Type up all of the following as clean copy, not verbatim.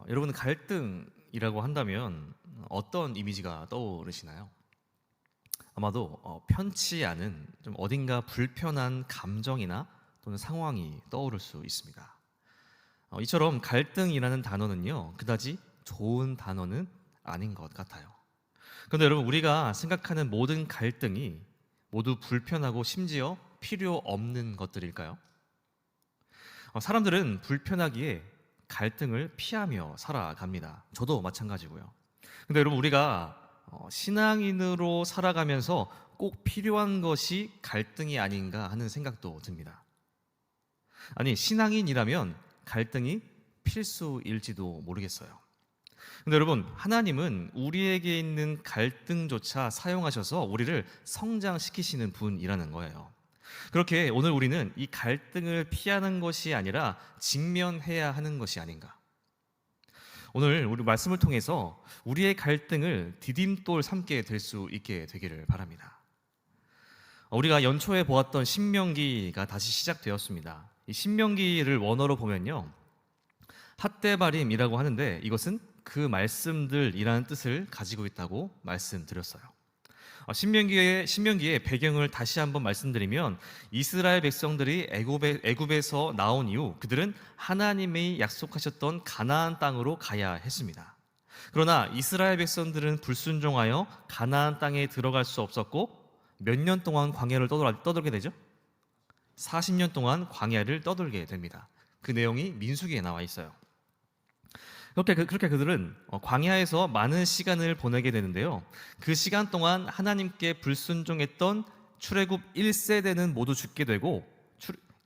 여러분 갈등이라고 한다면 어떤 이미지가 떠오르시나요? 아마도 편치 않은 좀 어딘가 불편한 감정이나 또는 상황이 떠오를 수 있습니다. 이처럼 갈등이라는 단어는요, 그다지 좋은 단어는 아닌 것 같아요. 그런데 여러분, 우리가 생각하는 모든 갈등이 모두 불편하고 심지어 필요 없는 것들일까요? 사람들은 불편하기에 갈등을 피하며 살아갑니다. 저도 마찬가지고요. 근데 여러분, 우리가 신앙인으로 살아가면서 꼭 필요한 것이 갈등이 아닌가 하는 생각도 듭니다. 아니, 신앙인이라면 갈등이 필수일지도 모르겠어요. 근데 여러분, 하나님은 우리에게 있는 갈등조차 사용하셔서 우리를 성장시키시는 분이라는 거예요. 그렇게 오늘 우리는 이 갈등을 피하는 것이 아니라 직면해야 하는 것이 아닌가. 오늘 우리 말씀을 통해서 우리의 갈등을 디딤돌 삼게 될 수 있게 되기를 바랍니다. 우리가 연초에 보았던 신명기가 다시 시작되었습니다. 이 신명기를 원어로 보면요, 핫데바림이라고 하는데 이것은 그 말씀들이라는 뜻을 가지고 있다고 말씀드렸어요. 신명기의 배경을 다시 한번 말씀드리면, 이스라엘 백성들이 애굽에서 나온 이후 그들은 하나님이 약속하셨던 가나안 땅으로 가야 했습니다. 그러나 이스라엘 백성들은 불순종하여 가나안 땅에 들어갈 수 없었고, 몇 년 동안 광야를 떠돌게 되죠? 40년 동안 광야를 떠돌게 됩니다. 그 내용이 민수기에 나와 있어요. 그렇게 그들은 광야에서 많은 시간을 보내게 되는데요, 그 시간 동안 하나님께 불순종했던 출애굽 1세대는 모두 죽게 되고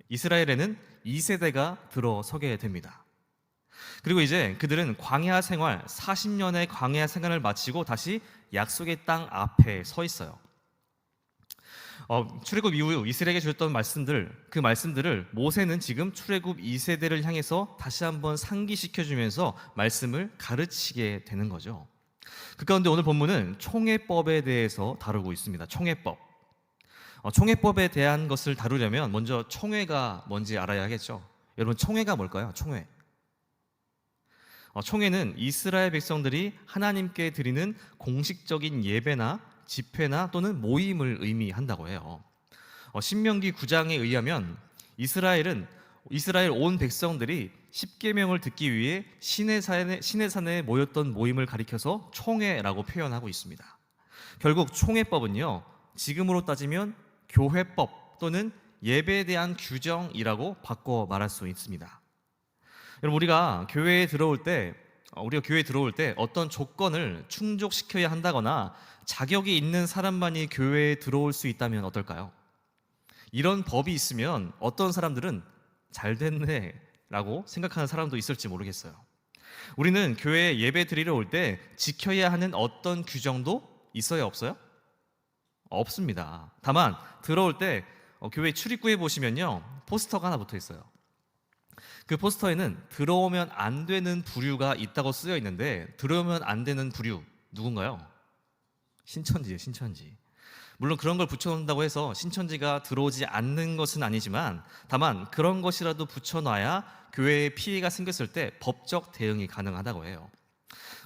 이스라엘에는 2세대가 들어서게 됩니다. 그리고 이제 그들은 40년의 광야 생활을 마치고 다시 약속의 땅 앞에 서 있어요. 출애굽 이후 이스라엘에게 주셨던 그 말씀들을 모세는 지금 출애굽 2세대를 향해서 다시 한번 상기시켜주면서 말씀을 가르치게 되는 거죠. 그 가운데 오늘 본문은 총회법에 대해서 다루고 있습니다. 총회법. 총회법에 대한 것을 다루려면 먼저 총회가 뭔지 알아야겠죠. 여러분, 총회가 뭘까요? 총회. 총회는 이스라엘 백성들이 하나님께 드리는 공식적인 예배나 집회나 또는 모임을 의미한다고 해요. 신명기 9장에 의하면 이스라엘 온 백성들이 십계명을 듣기 위해 시내산에 모였던 모임을 가리켜서 총회라고 표현하고 있습니다. 결국 총회법은요, 지금으로 따지면 교회법 또는 예배에 대한 규정이라고 바꿔 말할 수 있습니다. 여러분, 우리가 교회에 들어올 때 어떤 조건을 충족시켜야 한다거나 자격이 있는 사람만이 교회에 들어올 수 있다면 어떨까요? 이런 법이 있으면 어떤 사람들은 잘 됐네 라고 생각하는 사람도 있을지 모르겠어요. 우리는 교회에 예배 드리러 올 때 지켜야 하는 어떤 규정도 있어요, 없어요? 없습니다. 다만 들어올 때 교회 출입구에 보시면요, 포스터가 하나 붙어 있어요. 그 포스터에는 들어오면 안 되는 부류가 있다고 쓰여 있는데, 들어오면 안 되는 부류 누군가요? 신천지예요, 신천지. 물론 그런 걸 붙여놓는다고 해서 신천지가 들어오지 않는 것은 아니지만, 다만 그런 것이라도 붙여놔야 교회에 피해가 생겼을 때 법적 대응이 가능하다고 해요.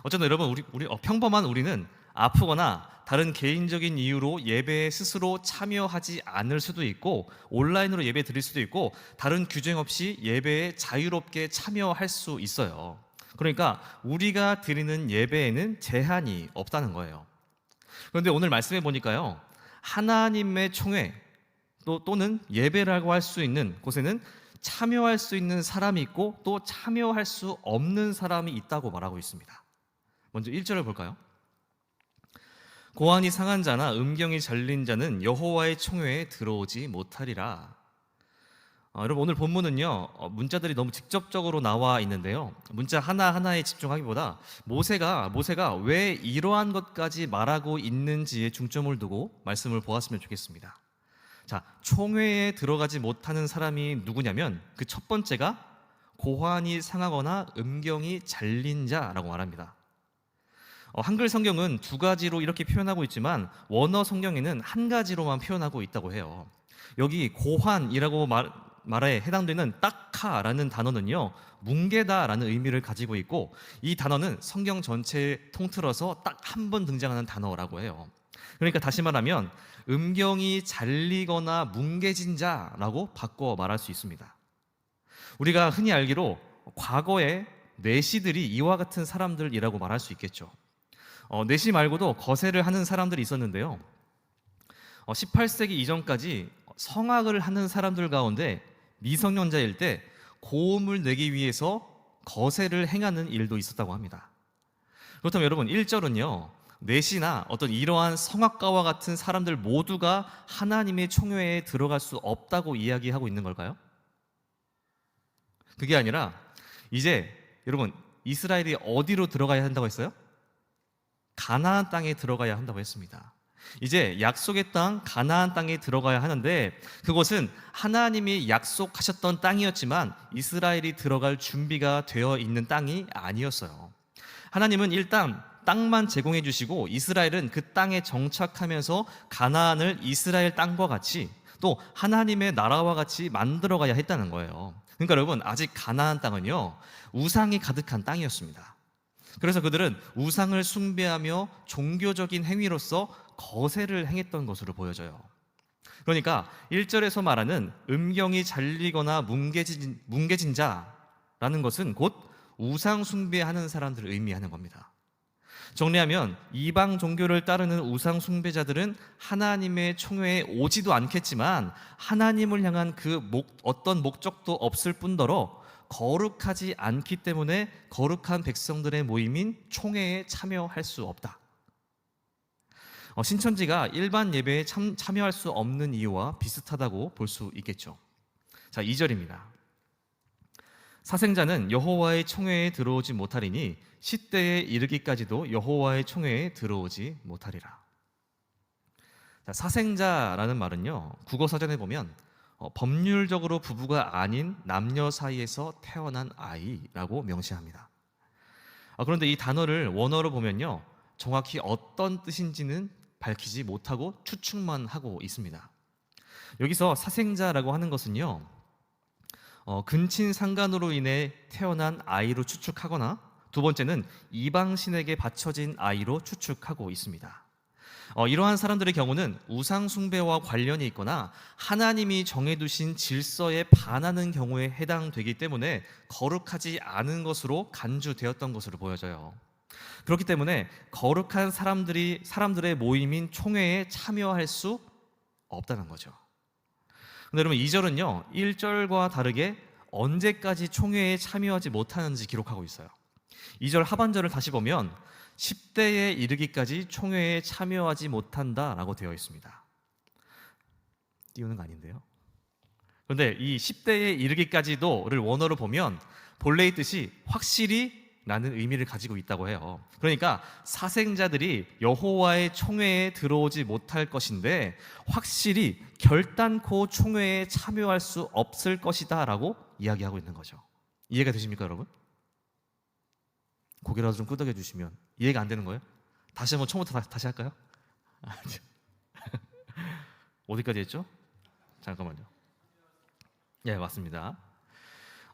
어쨌든 여러분, 평범한 우리는 아프거나 다른 개인적인 이유로 예배에 스스로 참여하지 않을 수도 있고, 온라인으로 예배 드릴 수도 있고, 다른 규정 없이 예배에 자유롭게 참여할 수 있어요. 그러니까 우리가 드리는 예배에는 제한이 없다는 거예요. 그런데 오늘 말씀해 보니까요, 하나님의 총회 또는 예배라고 할 수 있는 곳에는 참여할 수 있는 사람이 있고 또 참여할 수 없는 사람이 있다고 말하고 있습니다. 먼저 1절을 볼까요? 고환이 상한 자나 음경이 잘린 자는 여호와의 총회에 들어오지 못하리라. 여러분, 오늘 본문은요, 문자들이 너무 직접적으로 나와 있는데요, 문자 하나하나에 집중하기보다 모세가 왜 이러한 것까지 말하고 있는지에 중점을 두고 말씀을 보았으면 좋겠습니다. 자, 총회에 들어가지 못하는 사람이 누구냐면 그 첫 번째가 고환이 상하거나 음경이 잘린 자라고 말합니다. 한글 성경은 두 가지로 이렇게 표현하고 있지만 원어 성경에는 한 가지로만 표현하고 있다고 해요. 여기 고환이라고 말에 해당되는 딱하라는 단어는요, 뭉개다라는 의미를 가지고 있고, 이 단어는 성경 전체에 통틀어서 딱 한 번 등장하는 단어라고 해요. 그러니까 다시 말하면 음경이 잘리거나 뭉개진 자라고 바꿔 말할 수 있습니다. 우리가 흔히 알기로 과거에 내시들이 이와 같은 사람들이라고 말할 수 있겠죠. 내시 말고도 거세를 하는 사람들이 있었는데요. 18세기 이전까지 성악을 하는 사람들 가운데 미성년자일 때 고음을 내기 위해서 거세를 행하는 일도 있었다고 합니다. 그렇다면 여러분, 1절은요, 내시나 어떤 이러한 성악가와 같은 사람들 모두가 하나님의 총회에 들어갈 수 없다고 이야기하고 있는 걸까요? 그게 아니라 이제 여러분, 이스라엘이 어디로 들어가야 한다고 했어요? 가나안 땅에 들어가야 한다고 했습니다. 이제 약속의 땅 가나안 땅에 들어가야 하는데, 그곳은 하나님이 약속하셨던 땅이었지만 이스라엘이 들어갈 준비가 되어 있는 땅이 아니었어요. 하나님은 일단 땅만 제공해 주시고 이스라엘은 그 땅에 정착하면서 가나안을 이스라엘 땅과 같이 또 하나님의 나라와 같이 만들어 가야 했다는 거예요. 그러니까 여러분, 아직 가나안 땅은요, 우상이 가득한 땅이었습니다. 그래서 그들은 우상을 숭배하며 종교적인 행위로서 거세를 행했던 것으로 보여져요. 그러니까 1절에서 말하는 음경이 잘리거나 뭉개진 자라는 것은 곧 우상 숭배하는 사람들을 의미하는 겁니다. 정리하면 이방 종교를 따르는 우상 숭배자들은 하나님의 총회에 오지도 않겠지만 하나님을 향한 어떤 목적도 없을 뿐더러 거룩하지 않기 때문에 거룩한 백성들의 모임인 총회에 참여할 수 없다. 신천지가 일반 예배에 참여할 수 없는 이유와 비슷하다고 볼 수 있겠죠. 자, 2절입니다. 사생자는 여호와의 총회에 들어오지 못하리니 시대에 이르기까지도 여호와의 총회에 들어오지 못하리라. 자, 사생자라는 말은요, 국어사전에 보면 법률적으로 부부가 아닌 남녀 사이에서 태어난 아이라고 명시합니다. 그런데 이 단어를 원어로 보면요, 정확히 어떤 뜻인지는 밝히지 못하고 추측만 하고 있습니다. 여기서 사생자라고 하는 것은요, 근친 상간으로 인해 태어난 아이로 추측하거나, 두 번째는 이방신에게 바쳐진 아이로 추측하고 있습니다. 이러한 사람들의 경우는 우상 숭배와 관련이 있거나 하나님이 정해두신 질서에 반하는 경우에 해당되기 때문에 거룩하지 않은 것으로 간주되었던 것으로 보여져요. 그렇기 때문에 거룩한 사람들의 모임인 총회에 참여할 수 없다는 거죠. 근데 여러분, 2절은요, 1절과 다르게 언제까지 총회에 참여하지 못하는지 기록하고 있어요. 2절 하반절을 다시 보면 10대에 이르기까지 총회에 참여하지 못한다라고 되어 있습니다. 띄우는 거 아닌데요. 그런데 이 10대에 이르기까지도를 원어로 보면 본래의 뜻이 확실히 라는 의미를 가지고 있다고 해요. 그러니까 사생자들이 여호와의 총회에 들어오지 못할 것인데 확실히 결단코 총회에 참여할 수 없을 것이다 라고 이야기하고 있는 거죠. 이해가 되십니까, 여러분? 고개라도 좀 끄덕여 주시면. 이해가 안 되는 거예요? 다시 한번 처음부터 다시 할까요? 어디까지 했죠? 잠깐만요. 예, 맞습니다.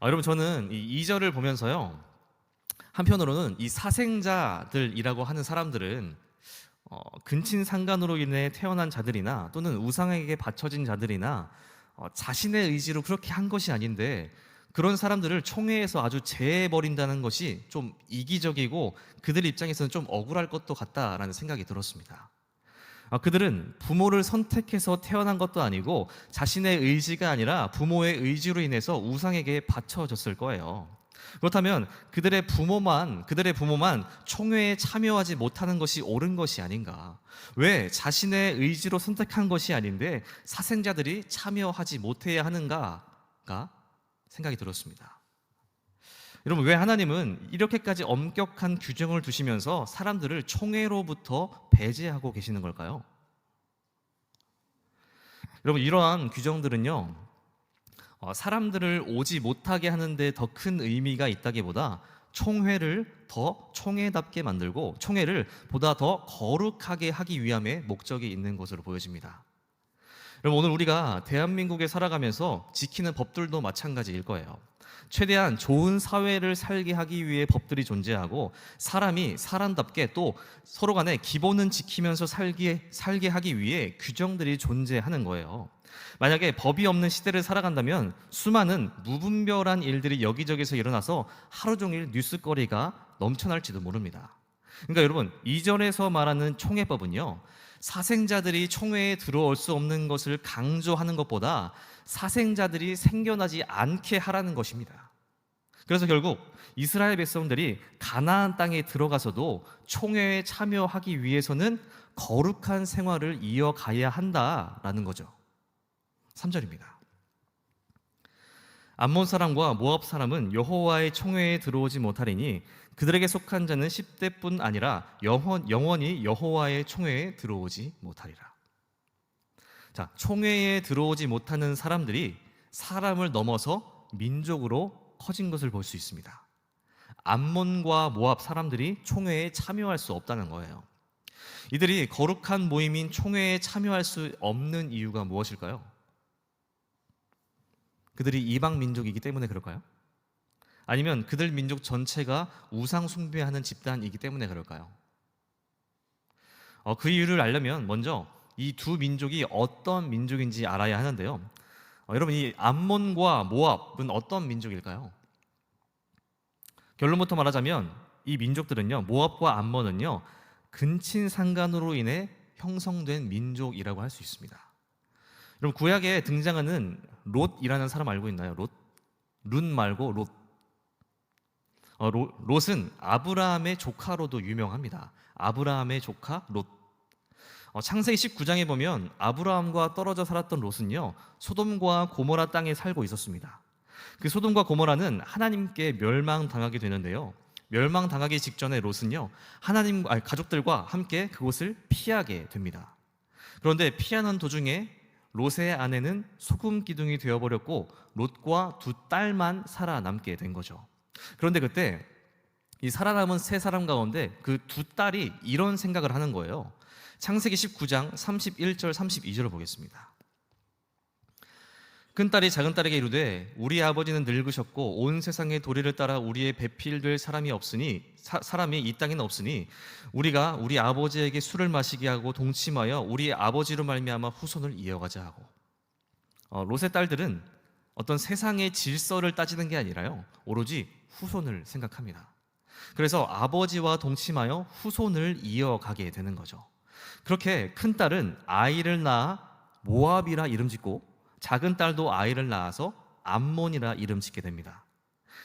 여러분, 저는 이 2절을 보면서요, 한편으로는 이 사생자들이라고 하는 사람들은 근친 상간으로 인해 태어난 자들이나 또는 우상에게 바쳐진 자들이나 자신의 의지로 그렇게 한 것이 아닌데, 그런 사람들을 총회에서 아주 제해버린다는 것이 좀 이기적이고 그들 입장에서는 좀 억울할 것도 같다라는 생각이 들었습니다. 그들은 부모를 선택해서 태어난 것도 아니고 자신의 의지가 아니라 부모의 의지로 인해서 우상에게 바쳐졌을 거예요. 그렇다면 그들의 부모만 총회에 참여하지 못하는 것이 옳은 것이 아닌가? 왜 자신의 의지로 선택한 것이 아닌데 사생자들이 참여하지 못해야 하는가가 생각이 들었습니다. 여러분, 왜 하나님은 이렇게까지 엄격한 규정을 두시면서 사람들을 총회로부터 배제하고 계시는 걸까요? 여러분, 이러한 규정들은요, 사람들을 오지 못하게 하는데 더 큰 의미가 있다기보다 총회를 더 총회답게 만들고 총회를 보다 더 거룩하게 하기 위함의 목적이 있는 것으로 보여집니다. 여러분, 오늘 우리가 대한민국에 살아가면서 지키는 법들도 마찬가지일 거예요. 최대한 좋은 사회를 살게 하기 위해 법들이 존재하고, 사람이 사람답게 또 서로 간에 기본은 지키면서 살게 하기 위해 규정들이 존재하는 거예요. 만약에 법이 없는 시대를 살아간다면 수많은 무분별한 일들이 여기저기서 일어나서 하루 종일 뉴스거리가 넘쳐날지도 모릅니다. 그러니까 여러분, 이전에서 말하는 총회법은요, 사생자들이 총회에 들어올 수 없는 것을 강조하는 것보다 사생자들이 생겨나지 않게 하라는 것입니다. 그래서 결국 이스라엘 백성들이 가나안 땅에 들어가서도 총회에 참여하기 위해서는 거룩한 생활을 이어가야 한다라는 거죠. 3절입니다. 암몬 사람과 모압 사람은 여호와의 총회에 들어오지 못하리니 그들에게 속한 자는 10대뿐 아니라 영원히 여호와의 총회에 들어오지 못하리라. 자, 총회에 들어오지 못하는 사람들이 사람을 넘어서 민족으로 커진 것을 볼 수 있습니다. 암몬과 모압 사람들이 총회에 참여할 수 없다는 거예요. 이들이 거룩한 모임인 총회에 참여할 수 없는 이유가 무엇일까요? 그들이 이방 민족이기 때문에 그럴까요? 아니면 그들 민족 전체가 우상 숭배하는 집단이기 때문에 그럴까요? 그 이유를 알려면 먼저 이 두 민족이 어떤 민족인지 알아야 하는데요. 여러분, 이 암몬과 모압은 어떤 민족일까요? 결론부터 말하자면 이 민족들은요, 모압과 암몬은요, 근친상간으로 인해 형성된 민족이라고 할 수 있습니다. 여러분, 구약에 등장하는 롯이라는 사람 알고 있나요? 룻 말고 롯. 롯은 아브라함의 조카로도 유명합니다. 아브라함의 조카 롯. 창세기 19장에 보면 아브라함과 떨어져 살았던 롯은요, 소돔과 고모라 땅에 살고 있었습니다. 그 소돔과 고모라는 하나님께 멸망당하게 되는데요, 멸망당하기 직전에 롯은요, 가족들과 함께 그곳을 피하게 됩니다. 그런데 피하는 도중에 롯의 아내는 소금 기둥이 되어버렸고 롯과 두 딸만 살아남게 된 거죠. 그런데 그때 이 살아남은 세 사람 가운데 그 두 딸이 이런 생각을 하는 거예요. 창세기 19장 31절 32절을 보겠습니다. 큰딸이 작은딸에게 이르되 우리 아버지는 늙으셨고 온 세상의 도리를 따라 우리의 배필될 사람이 이 땅에는 없으니 우리가 우리 아버지에게 술을 마시게 하고 동침하여 우리 아버지로 말미암아 후손을 이어가자 하고. 롯의 딸들은 어떤 세상의 질서를 따지는 게 아니라요, 오로지 후손을 생각합니다. 그래서 아버지와 동침하여 후손을 이어가게 되는 거죠. 그렇게 큰딸은 아이를 낳아 모압이라 이름 짓고 작은 딸도 아이를 낳아서 암몬이라 이름 짓게 됩니다.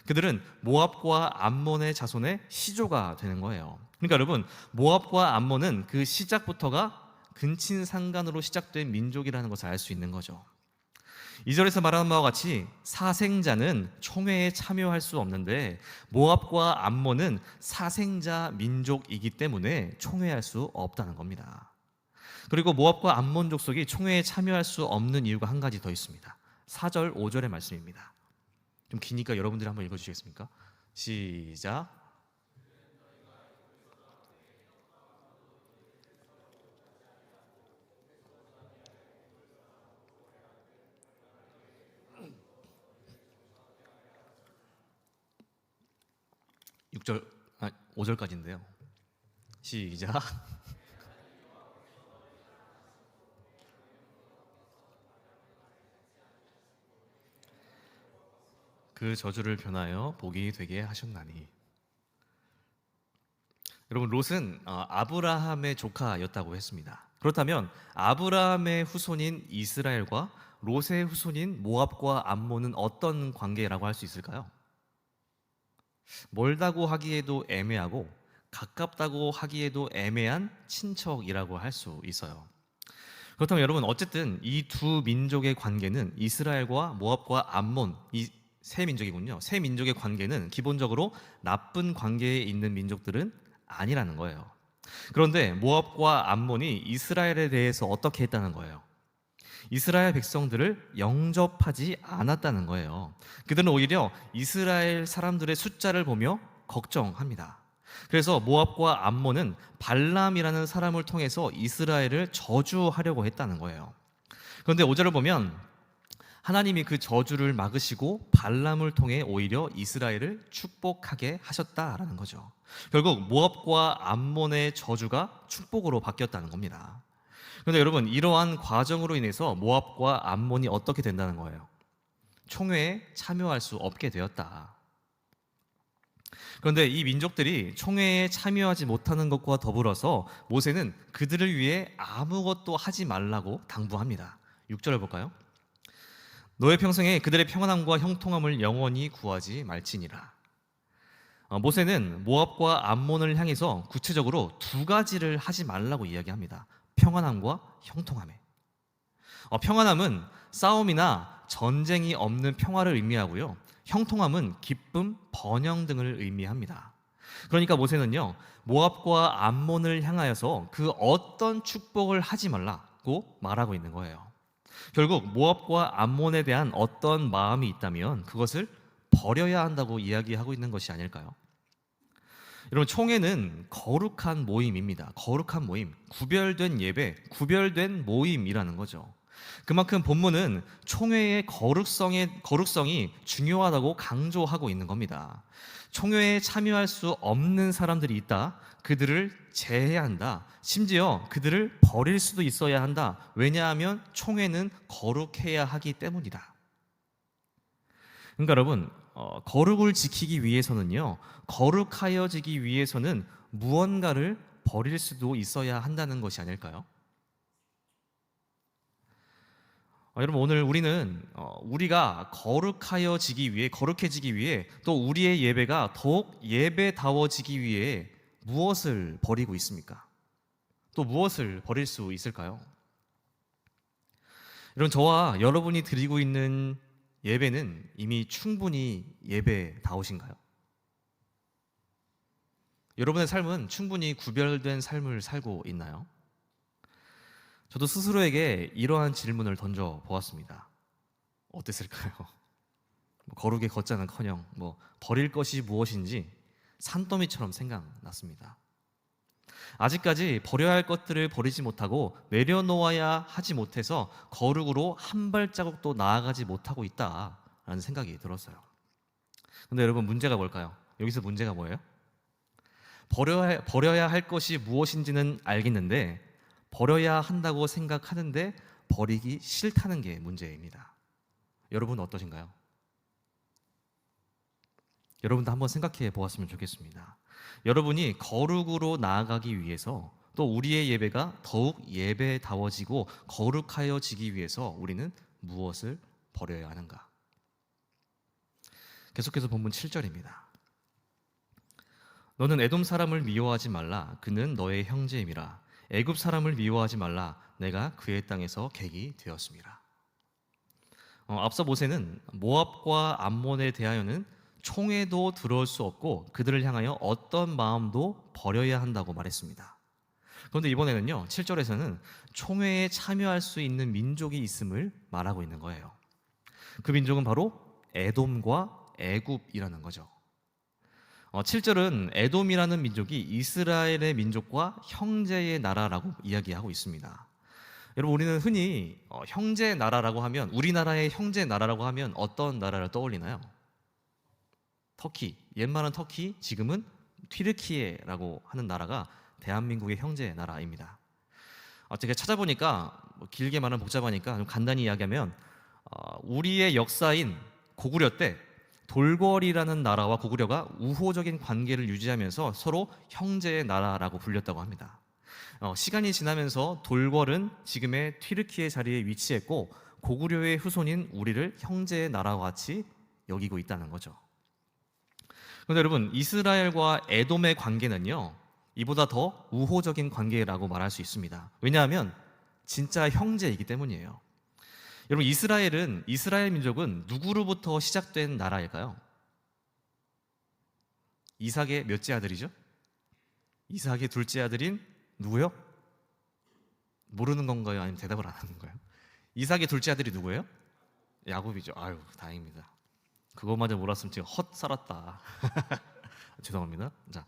그들은 모압과 암몬의 자손의 시조가 되는 거예요. 그러니까 여러분, 모압과 암몬은 그 시작부터가 근친상간으로 시작된 민족이라는 것을 알 수 있는 거죠. 2절에서 말하는 바와 같이 사생자는 총회에 참여할 수 없는데 모압과 암몬은 사생자 민족이기 때문에 총회할 수 없다는 겁니다. 그리고 모압과 암몬 족속이 총회에 참여할 수 없는 이유가 한 가지 더 있습니다. 4절, 5절의 말씀입니다. 좀 기니까 여러분들이 한번 읽어주시겠습니까? 시작. 육 절 5절까지인데요. 시작. 그 저주를 변하여 복이 되게 하셨나니. 여러분, 롯은 아브라함의 조카였다고 했습니다. 그렇다면 아브라함의 후손인 이스라엘과 롯의 후손인 모압과 암몬은 어떤 관계라고 할 수 있을까요? 멀다고 하기에도 애매하고 가깝다고 하기에도 애매한 친척이라고 할 수 있어요. 그렇다면 여러분, 어쨌든 이 두 민족의 관계는, 이스라엘과 모압과 암몬, 이 세 민족이군요. 세 민족의 관계는 기본적으로 나쁜 관계에 있는 민족들은 아니라는 거예요. 그런데 모압과 암몬이 이스라엘에 대해서 어떻게 했다는 거예요? 이스라엘 백성들을 영접하지 않았다는 거예요. 그들은 오히려 이스라엘 사람들의 숫자를 보며 걱정합니다. 그래서 모압과 암몬은 발람이라는 사람을 통해서 이스라엘을 저주하려고 했다는 거예요. 그런데 5절을 보면 하나님이 그 저주를 막으시고 발람을 통해 오히려 이스라엘을 축복하게 하셨다라는 거죠. 결국 모압과 암몬의 저주가 축복으로 바뀌었다는 겁니다. 그런데 여러분, 이러한 과정으로 인해서 모압과 암몬이 어떻게 된다는 거예요? 총회에 참여할 수 없게 되었다. 그런데 이 민족들이 총회에 참여하지 못하는 것과 더불어서 모세는 그들을 위해 아무것도 하지 말라고 당부합니다. 6절을 볼까요? 너의 평생에 그들의 평안함과 형통함을 영원히 구하지 말지니라. 모세는 모압과 암몬을 향해서 구체적으로 두 가지를 하지 말라고 이야기합니다. 평안함과 형통함에. 평안함은 싸움이나 전쟁이 없는 평화를 의미하고요. 형통함은 기쁨, 번영 등을 의미합니다. 그러니까 모세는요, 모압과 암몬을 향하여서 그 어떤 축복을 하지 말라고 말하고 있는 거예요. 결국 모압과 암몬에 대한 어떤 마음이 있다면 그것을 버려야 한다고 이야기하고 있는 것이 아닐까요? 여러분, 총회는 거룩한 모임입니다. 거룩한 모임, 구별된 예배, 구별된 모임이라는 거죠. 그만큼 본문은 총회의 거룩성이 중요하다고 강조하고 있는 겁니다. 총회에 참여할 수 없는 사람들이 있다. 그들을 제해야 한다. 심지어 그들을 버릴 수도 있어야 한다. 왜냐하면 총회는 거룩해야 하기 때문이다. 그러니까 여러분, 거룩을 지키기 위해서는요, 거룩하여지기 위해서는 무언가를 버릴 수도 있어야 한다는 것이 아닐까요? 여러분, 오늘 우리는 우리가 거룩해지기 위해 또 우리의 예배가 더욱 예배다워지기 위해 무엇을 버리고 있습니까? 또 무엇을 버릴 수 있을까요? 여러분, 저와 여러분이 드리고 있는 예배는 이미 충분히 예배다우신가요? 여러분의 삶은 충분히 구별된 삶을 살고 있나요? 저도 스스로에게 이러한 질문을 던져 보았습니다. 어땠을까요? 거룩의 걷자는커녕 버릴 것이 무엇인지 산더미처럼 생각났습니다. 아직까지 버려야 할 것들을 버리지 못하고 내려놓아야 하지 못해서 거룩으로 한 발자국도 나아가지 못하고 있다라는 생각이 들었어요. 근데 여러분, 문제가 뭘까요? 여기서 문제가 뭐예요? 버려야 할 것이 무엇인지는 알겠는데 버려야 한다고 생각하는데 버리기 싫다는 게 문제입니다. 여러분 어떠신가요? 여러분도 한번 생각해 보았으면 좋겠습니다. 여러분이 거룩으로 나아가기 위해서 또 우리의 예배가 더욱 예배다워지고 거룩하여지기 위해서 우리는 무엇을 버려야 하는가? 계속해서 본문 7절입니다. 너는 에돔 사람을 미워하지 말라. 그는 너의 형제임이라. 애굽 사람을 미워하지 말라. 내가 그의 땅에서 객이 되었습니다. 앞서 모세는 모압과 암몬에 대하여는 총회도 들어올 수 없고 그들을 향하여 어떤 마음도 버려야 한다고 말했습니다. 그런데 이번에는요, 7절에서는 총회에 참여할 수 있는 민족이 있음을 말하고 있는 거예요. 그 민족은 바로 에돔과 애굽이라는 거죠. 7절은 에돔이라는 민족이 이스라엘의 민족과 형제의 나라라고 이야기하고 있습니다. 여러분, 우리는 흔히 형제 나라라고 하면, 우리나라의 형제 나라라고 하면 어떤 나라를 떠올리나요? 터키, 옛말은 터키, 지금은 튀르키예라고 하는 나라가 대한민국의 형제 나라입니다. 제가 찾아보니까 길게 말하면 복잡하니까 좀 간단히 이야기하면 우리의 역사인 고구려 때 돌궐이라는 나라와 고구려가 우호적인 관계를 유지하면서 서로 형제의 나라라고 불렸다고 합니다. 시간이 지나면서 돌궐은 지금의 튀르키예 자리에 위치했고 고구려의 후손인 우리를 형제의 나라와 같이 여기고 있다는 거죠. 그런데 여러분, 이스라엘과 에돔의 관계는요, 이보다 더 우호적인 관계라고 말할 수 있습니다. 왜냐하면 진짜 형제이기 때문이에요. 여러분, 이스라엘 민족은 누구로부터 시작된 나라일까요? 이삭의 몇째 아들이죠? 이삭의 둘째 아들인 누구요? 모르는 건가요? 아니면 대답을 안 하는 거예요? 이삭의 둘째 아들이 누구예요? 야곱이죠. 아유, 다행입니다. 그것마저 몰랐으면 지금 헛 살았다. 죄송합니다. 자,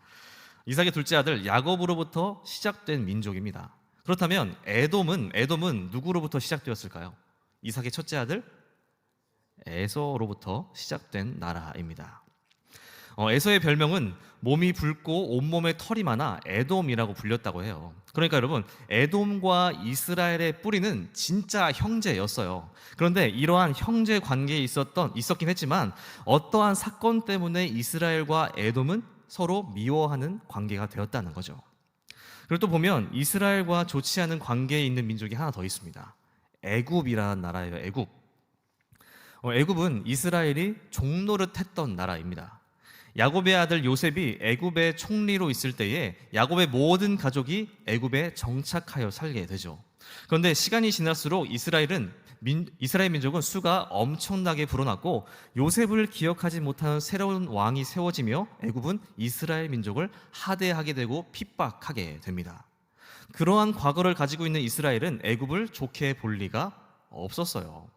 이삭의 둘째 아들 야곱으로부터 시작된 민족입니다. 그렇다면 에돔은 누구로부터 시작되었을까요? 이삭의 첫째 아들 에서로부터 시작된 나라입니다. 에서의 별명은 몸이 붉고 온몸에 털이 많아 에돔이라고 불렸다고 해요. 그러니까 여러분, 에돔과 이스라엘의 뿌리는 진짜 형제였어요. 그런데 이러한 형제 관계에 있었긴 했지만 어떠한 사건 때문에 이스라엘과 에돔은 서로 미워하는 관계가 되었다는 거죠. 그리고 또 보면 이스라엘과 좋지 않은 관계에 있는 민족이 하나 더 있습니다. 애굽이라는 나라예요. 애굽. 애굽은 이스라엘이 종노릇했던 나라입니다. 야곱의 아들 요셉이 애굽의 총리로 있을 때에 야곱의 모든 가족이 애굽에 정착하여 살게 되죠. 그런데 시간이 지날수록 이스라엘 민족은 수가 엄청나게 불어났고 요셉을 기억하지 못하는 새로운 왕이 세워지며 애굽은 이스라엘 민족을 하대하게 되고 핍박하게 됩니다. 그러한 과거를 가지고 있는 이스라엘은 애굽을 좋게 볼 리가 없었어요.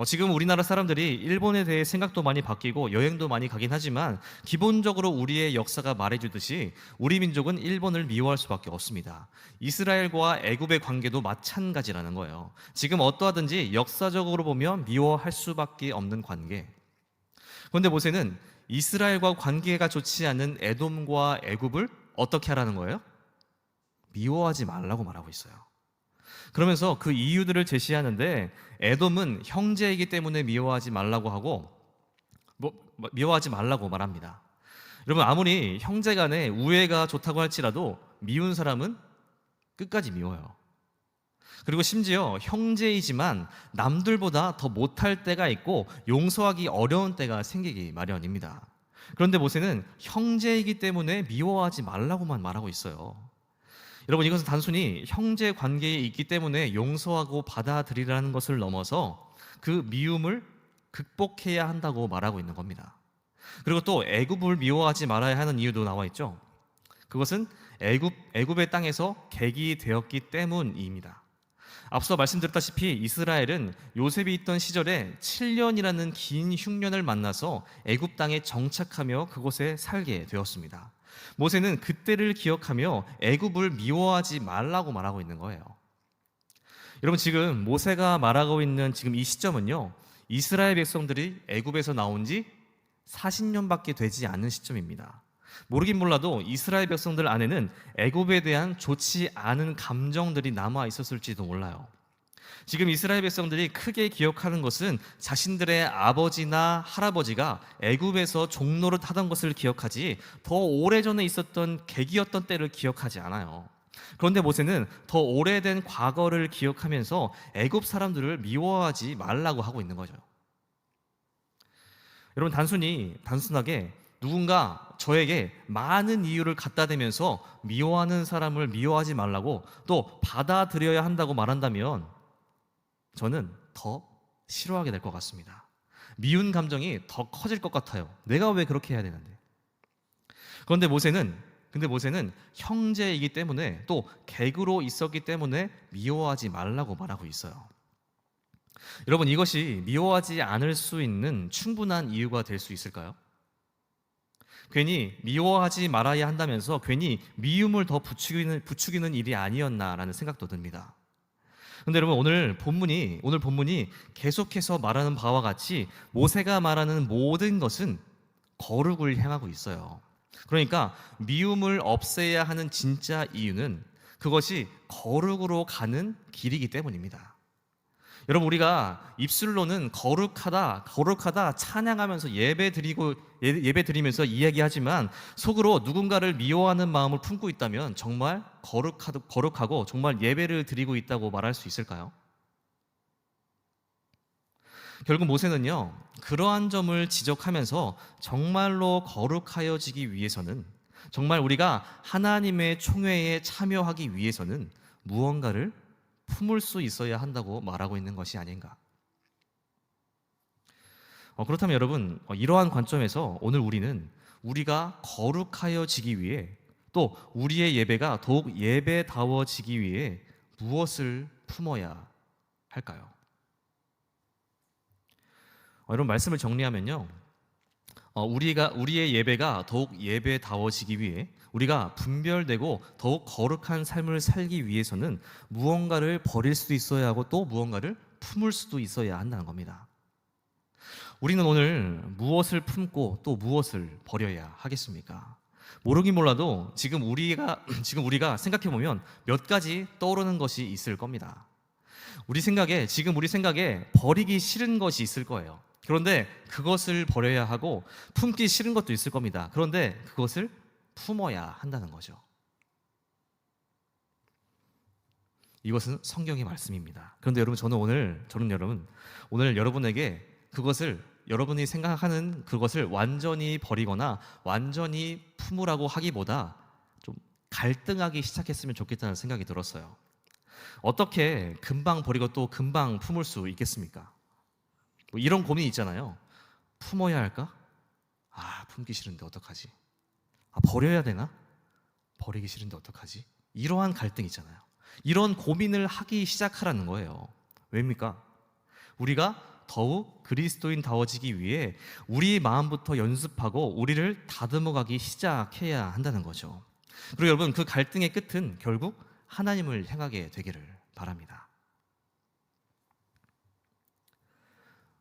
지금 우리나라 사람들이 일본에 대해 생각도 많이 바뀌고 여행도 많이 가긴 하지만 기본적으로 우리의 역사가 말해주듯이 우리 민족은 일본을 미워할 수밖에 없습니다. 이스라엘과 애굽의 관계도 마찬가지라는 거예요. 지금 어떠하든지 역사적으로 보면 미워할 수밖에 없는 관계. 그런데 모세는 이스라엘과 관계가 좋지 않은 에돔과 애굽을 어떻게 하라는 거예요? 미워하지 말라고 말하고 있어요. 그러면서 그 이유들을 제시하는데 에돔은 형제이기 때문에 미워하지 말라고 하고 미워하지 말라고 말합니다. 여러분, 아무리 형제간에 우애가 좋다고 할지라도 미운 사람은 끝까지 미워요. 그리고 심지어 형제이지만 남들보다 더 못할 때가 있고 용서하기 어려운 때가 생기기 마련입니다. 그런데 모세는 형제이기 때문에 미워하지 말라고만 말하고 있어요. 여러분, 이것은 단순히 형제 관계에 있기 때문에 용서하고 받아들이라는 것을 넘어서 그 미움을 극복해야 한다고 말하고 있는 겁니다. 그리고 또 애굽을 미워하지 말아야 하는 이유도 나와 있죠. 그것은 애굽의 땅에서 객이 되었기 때문입니다. 앞서 말씀드렸다시피 이스라엘은 요셉이 있던 시절에 7년이라는 긴 흉년을 만나서 애굽 땅에 정착하며 그곳에 살게 되었습니다. 모세는 그때를 기억하며 애굽을 미워하지 말라고 말하고 있는 거예요. 여러분, 지금 모세가 말하고 있는 지금 이 시점은요, 이스라엘 백성들이 애굽에서 나온 지 40년밖에 되지 않은 시점입니다. 모르긴 몰라도 이스라엘 백성들 안에는 애굽에 대한 좋지 않은 감정들이 남아 있었을지도 몰라요. 지금 이스라엘 백성들이 크게 기억하는 것은 자신들의 아버지나 할아버지가 애굽에서 종노릇 하던 것을 기억하지 더 오래전에 있었던 계기였던 때를 기억하지 않아요. 그런데 모세는 더 오래된 과거를 기억하면서 애굽 사람들을 미워하지 말라고 하고 있는 거죠. 여러분, 단순하게 누군가 저에게 많은 이유를 갖다 대면서 미워하는 사람을 미워하지 말라고 또 받아들여야 한다고 말한다면 저는 더 싫어하게 될 것 같습니다. 미운 감정이 더 커질 것 같아요. 내가 왜 그렇게 해야 되는데? 그런데 모세는 형제이기 때문에 또 객으로 있었기 때문에 미워하지 말라고 말하고 있어요. 여러분, 이것이 미워하지 않을 수 있는 충분한 이유가 될 수 있을까요? 괜히 미워하지 말아야 한다면서 괜히 미움을 더 부추기는 일이 아니었나라는 생각도 듭니다. 그런데 여러분, 오늘 본문이 계속해서 말하는 바와 같이 모세가 말하는 모든 것은 거룩을 향하고 있어요. 그러니까 미움을 없애야 하는 진짜 이유는 그것이 거룩으로 가는 길이기 때문입니다. 여러분, 우리가 입술로는 거룩하다 찬양하면서 예배 드리면서 이야기하지만 속으로 누군가를 미워하는 마음을 품고 있다면 정말 거룩하고 정말 예배를 드리고 있다고 말할 수 있을까요? 결국 모세는요, 그러한 점을 지적하면서 정말로 거룩하여지기 위해서는, 정말 우리가 하나님의 총회에 참여하기 위해서는 무언가를 품을 수 있어야 한다고 말하고 있는 것이 아닌가. 그렇다면 여러분, 이러한 관점에서 오늘 우리가 거룩하여지기 위해 또 우리의 예배가 더욱 예배다워지기 위해 무엇을 품어야 할까요? 여러분, 말씀을 정리하면요, 우리의 예배가 더욱 예배다워지기 위해 우리가 분별되고 더욱 거룩한 삶을 살기 위해서는 무언가를 버릴 수 있어야 하고 또 무언가를 품을 수도 있어야 한다는 겁니다. 우리는 오늘 무엇을 품고 또 무엇을 버려야 하겠습니까? 모르긴 몰라도 지금 우리가 생각해 보면 몇 가지 떠오르는 것이 있을 겁니다. 우리 생각에 버리기 싫은 것이 있을 거예요. 그런데 그것을 버려야 하고 품기 싫은 것도 있을 겁니다. 그런데 그것을 품어야 한다는 거죠. 이것은 성경의 말씀입니다. 그런데 여러분, 저는 오늘 여러분에게 여러분이 생각하는 그것을 완전히 버리거나 완전히 품으라고 하기보다 좀 갈등하기 시작했으면 좋겠다는 생각이 들었어요. 어떻게 금방 버리고 또 금방 품을 수 있겠습니까? 뭐 이런 고민이 있잖아요. 품어야 할까? 품기 싫은데 어떡하지? 버려야 되나? 버리기 싫은데 어떡하지? 이러한 갈등 있잖아요. 이런 고민을 하기 시작하라는 거예요. 왜입니까? 우리가 더욱 그리스도인다워지기 위해 우리 마음부터 연습하고 우리를 다듬어가기 시작해야 한다는 거죠. 그리고 여러분, 그 갈등의 끝은 결국 하나님을 향하게 되기를 바랍니다.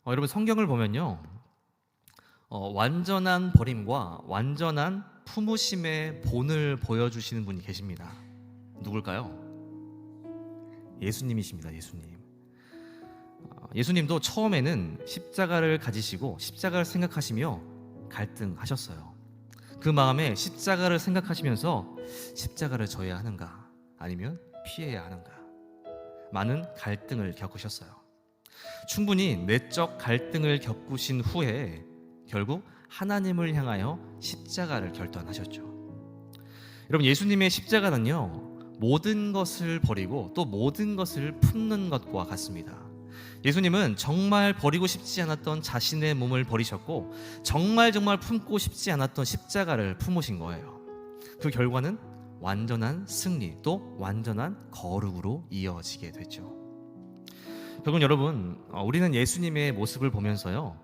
여러분, 성경을 보면요, 완전한 버림과 완전한 품으심의 본을 보여주시는 분이 계십니다. 누굴까요? 예수님이십니다. 예수님도 처음에는 십자가를 가지시고 십자가를 생각하시며 갈등하셨어요. 그 마음에 십자가를 생각하시면서 십자가를 져야 하는가 아니면 피해야 하는가, 많은 갈등을 겪으셨어요. 충분히 내적 갈등을 겪으신 후에 결국 하나님을 향하여 십자가를 결단하셨죠. 여러분, 예수님의 십자가는요, 모든 것을 버리고 또 모든 것을 품는 것과 같습니다. 예수님은 정말 버리고 싶지 않았던 자신의 몸을 버리셨고 정말 품고 싶지 않았던 십자가를 품으신 거예요. 그 결과는 완전한 승리, 또 완전한 거룩으로 이어지게 됐죠. 결국 여러분, 우리는 예수님의 모습을 보면서요,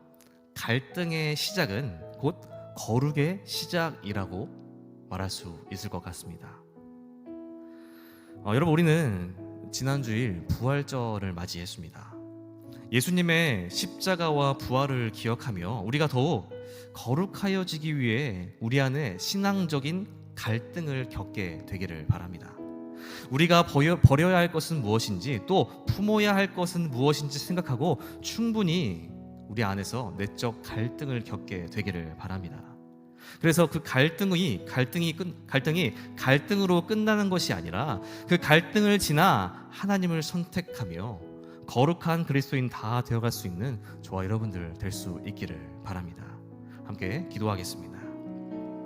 갈등의 시작은 곧 거룩의 시작이라고 말할 수 있을 것 같습니다. 여러분, 우리는 지난 주일 부활절을 맞이했습니다. 예수님의 십자가와 부활을 기억하며 우리가 더욱 거룩하여지기 위해 우리 안에 신앙적인 갈등을 겪게 되기를 바랍니다. 우리가 버려야 할 것은 무엇인지 또 품어야 할 것은 무엇인지 생각하고 충분히 우리 안에서 내적 갈등을 겪게 되기를 바랍니다. 그래서 그 갈등이 갈등으로 끝나는 것이 아니라 그 갈등을 지나 하나님을 선택하며 거룩한 그리스도인 다 되어갈 수 있는 저와 여러분들 될 수 있기를 바랍니다. 함께 기도하겠습니다.